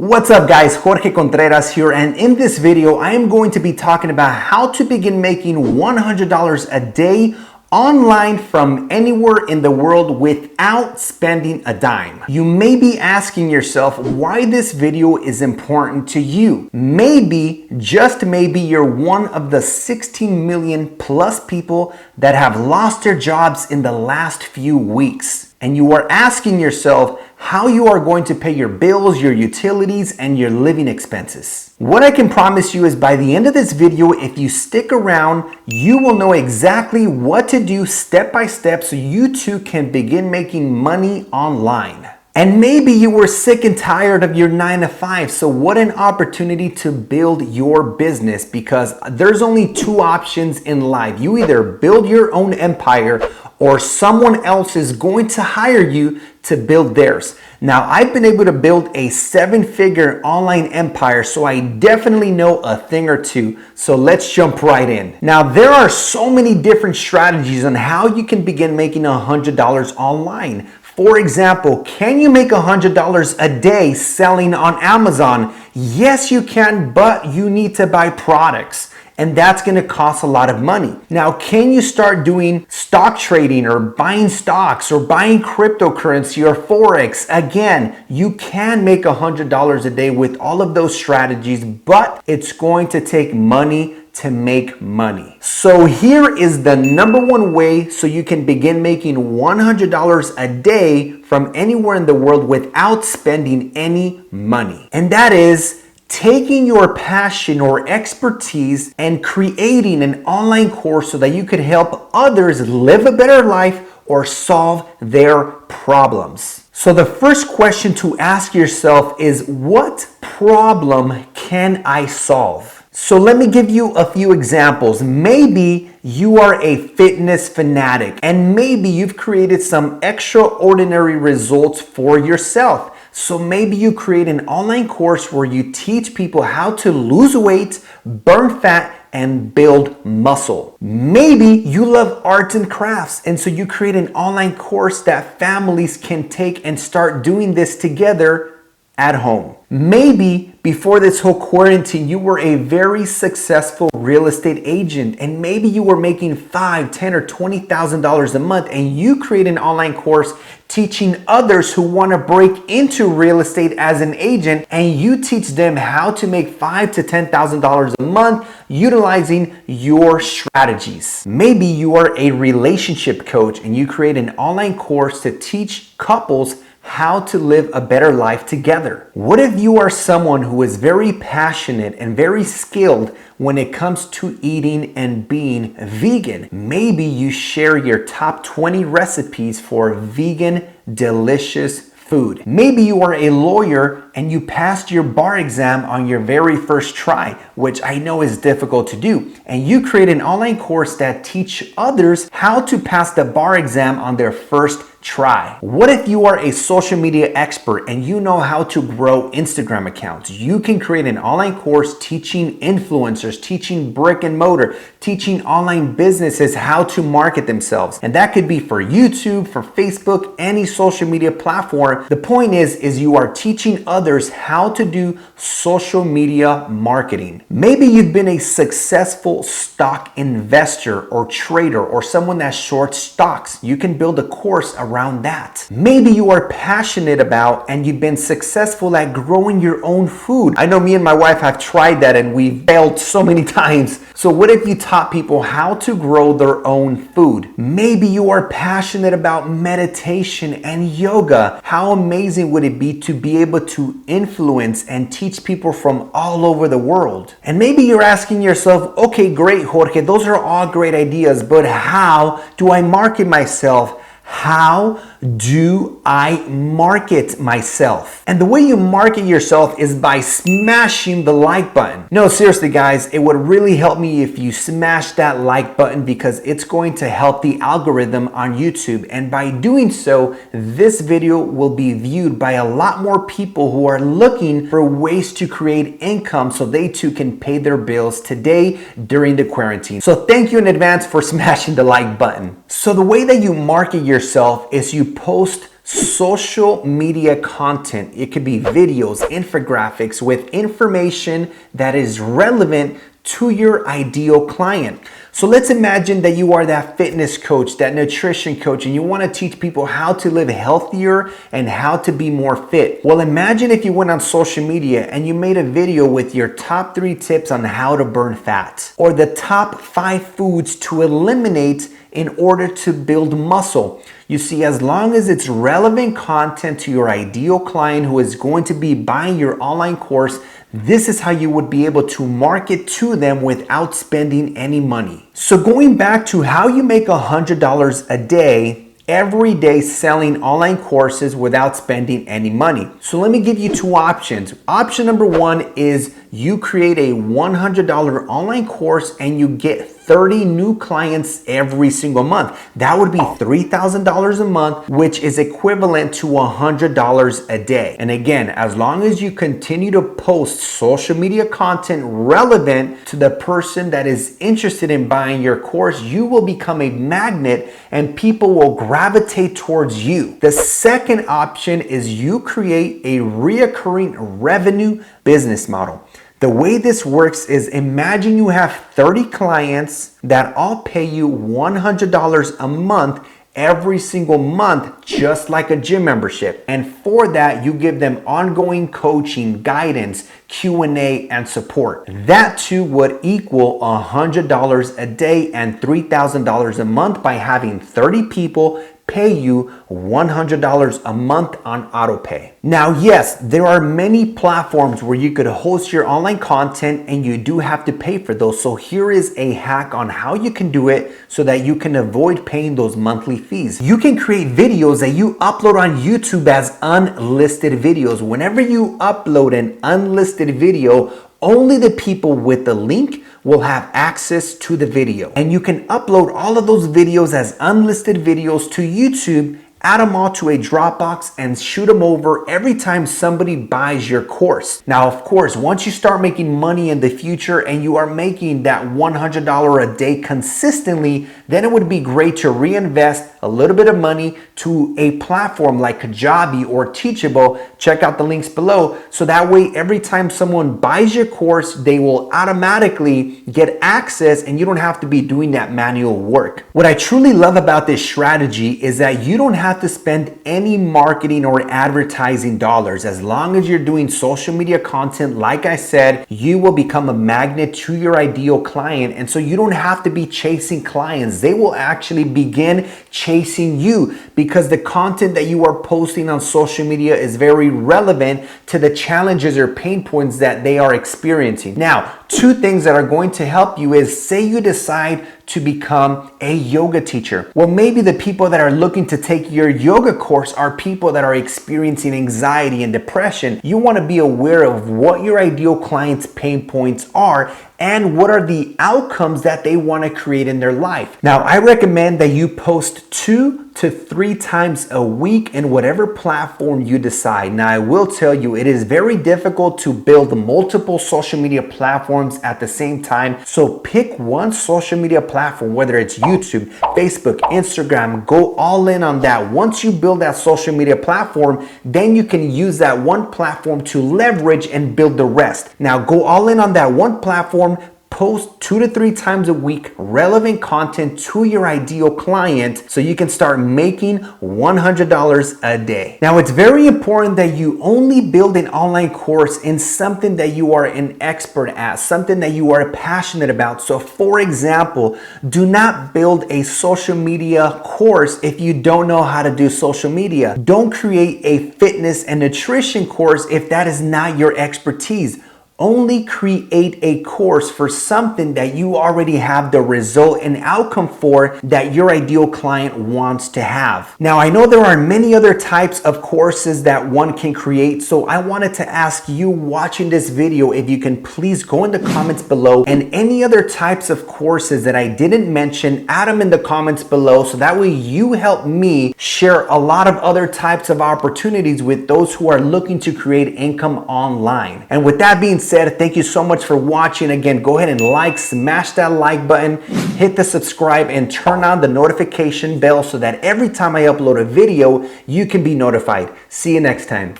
What's up guys, Jorge Contreras here, and in this video I am going to be talking about how to begin making $100 a day online from anywhere in the world without spending a dime. You may be asking yourself why this video is important to you. Maybe, just maybe, you're one of the 16 million plus people that have lost their jobs in the last few weeks. And you are asking yourself how you are going to pay your bills, your utilities, and your living expenses. What I can promise you is by the end of this video, if you stick around, you will know exactly what to do step by step so you too can begin making money online. And maybe you were sick and tired of your 9-to-5, so what an opportunity to build your business, because there's only two options in life. You either build your own empire or someone else is going to hire you to build theirs. Now, I've been able to build a 7-figure online empire, so I definitely know a thing or two. So let's jump right in. Now, there are so many different strategies on how you can begin making $100 online. For example, can you make $100 a day selling on Amazon? Yes, you can, but you need to buy products. And that's going to cost a lot of money. Now, can you start doing stock trading or buying stocks or buying cryptocurrency or Forex? Again, you can make $100 a day with all of those strategies, but it's going to take money to make money. So here is the number one way so you can begin making $100 a day from anywhere in the world without spending any money. And that is taking your passion or expertise and creating an online course so that you could help others live a better life or solve their problems. So the first question to ask yourself is, what problem can I solve? So let me give you a few examples. Maybe you are a fitness fanatic and maybe you've created some extraordinary results for yourself. So maybe you create an online course where you teach people how to lose weight, burn fat, and build muscle. Maybe you love arts and crafts, and so you create an online course that families can take and start doing this together at home. Maybe before this whole quarantine, you were a very successful real estate agent, and maybe you were making $5,000, $10,000, or $20,000 a month, and you create an online course teaching others who want to break into real estate as an agent, and you teach them how to make $5,000 to $10,000 a month utilizing your strategies. Maybe you are a relationship coach and you create an online course to teach couples how to live a better life together. What if you are someone who is very passionate and very skilled when it comes to eating and being vegan? Maybe you share your top 20 recipes for vegan, delicious food. Maybe you are a lawyer and you passed your bar exam on your very first try, which I know is difficult to do. And you create an online course that teaches others how to pass the bar exam on their first try. What if you are a social media expert and you know how to grow Instagram accounts? You can create an online course teaching influencers, teaching brick and mortar, teaching online businesses how to market themselves. And that could be for YouTube, for Facebook, any social media platform. The point is you are teaching others how to do social media marketing. Maybe you've been a successful stock investor or trader or someone that shorts stocks. You can build a course around that. Maybe you are passionate about and you've been successful at growing your own food. I know me and my wife have tried that and we've failed so many times. So what if you taught people how to grow their own food? Maybe you are passionate about meditation and yoga. How amazing would it be to be able to influence and teach people from all over the world? And maybe you're asking yourself, okay, great, Jorge, those are all great ideas, but how do I market myself? How do I market myself? And the way you market yourself is by smashing the like button. No, seriously guys, it would really help me if you smash that like button because it's going to help the algorithm on YouTube. And by doing so, this video will be viewed by a lot more people who are looking for ways to create income so they too can pay their bills today during the quarantine. So thank you in advance for smashing the like button. So the way that you market yourself is you post social media content. It could be videos, infographics with information that is relevant to your ideal client. So let's imagine that you are that fitness coach, that nutrition coach, and you want to teach people how to live healthier and how to be more fit. Well, imagine if you went on social media and you made a video with your top 3 tips on how to burn fat, or the top 5 foods to eliminate in order to build muscle. You see, as long as it's relevant content to your ideal client who is going to be buying your online course, this is how you would be able to market to them without spending any money. So going back to how you make $100 a day, every day selling online courses without spending any money. So let me give you 2 options. Option number 1 is you create a $100 online course and you get 30 new clients every single month. That would be $3,000 a month, which is equivalent to $100 a day. And again, as long as you continue to post social media content relevant to the person that is interested in buying your course, you will become a magnet and people will gravitate towards you. The second option is you create a reoccurring revenue business model. The way this works is, imagine you have 30 clients that all pay you $100 a month every single month, just like a gym membership. And for that, you give them ongoing coaching, guidance, Q&A, and support. That too would equal $100 a day and $3,000 a month by having 30 people pay you $100 a month on autopay. Now, yes, there are many platforms where you could host your online content and you do have to pay for those. So here is a hack on how you can do it so that you can avoid paying those monthly fees. You can create videos that you upload on YouTube as unlisted videos. Whenever you upload an unlisted video, only the people with the link will have access to the video. And you can upload all of those videos as unlisted videos to YouTube, add them all to a Dropbox, and shoot them over every time somebody buys your course. Now, of course, once you start making money in the future and you are making that $100 a day consistently, then it would be great to reinvest a little bit of money to a platform like Kajabi or Teachable. Check out the links below. So that way, every time someone buys your course, they will automatically get access and you don't have to be doing that manual work. What I truly love about this strategy is that you don't have to spend any marketing or advertising dollars. As long as you're doing social media content, like I said, you will become a magnet to your ideal client. And so you don't have to be chasing clients. They will actually begin chasing you because the content that you are posting on social media is very relevant to the challenges or pain points that they are experiencing. Now, 2 things that are going to help you is, say you decide to become a yoga teacher. Well, maybe the people that are looking to take your yoga course are people that are experiencing anxiety and depression. You want to be aware of what your ideal client's pain points are and what are the outcomes that they want to create in their life. Now, I recommend that you post 2 to 3 times a week in whatever platform you decide. Now, I will tell you, it is very difficult to build multiple social media platforms at the same time. So pick one social media platform, whether it's YouTube, Facebook, Instagram, go all in on that. Once you build that social media platform, then you can use that one platform to leverage and build the rest. Now, go all in on that one platform, post 2 to 3 times a week relevant content to your ideal client so you can start making $100 a day. Now, it's very important that you only build an online course in something that you are an expert at, something that you are passionate about. So for example, do not build a social media course if you don't know how to do social media. Don't create a fitness and nutrition course if that is not your expertise. Only create a course for something that you already have the result and outcome for that your ideal client wants to have. Now, I know there are many other types of courses that one can create, so I wanted to ask you watching this video if you can please go in the comments below, and any other types of courses that I didn't mention, add them in the comments below so that way you help me share a lot of other types of opportunities with those who are looking to create income online. And with that being said, said, thank you so much for watching. Again, go ahead and smash that like button, hit the subscribe, and turn on the notification bell so that every time I upload a video, you can be notified. See you next time.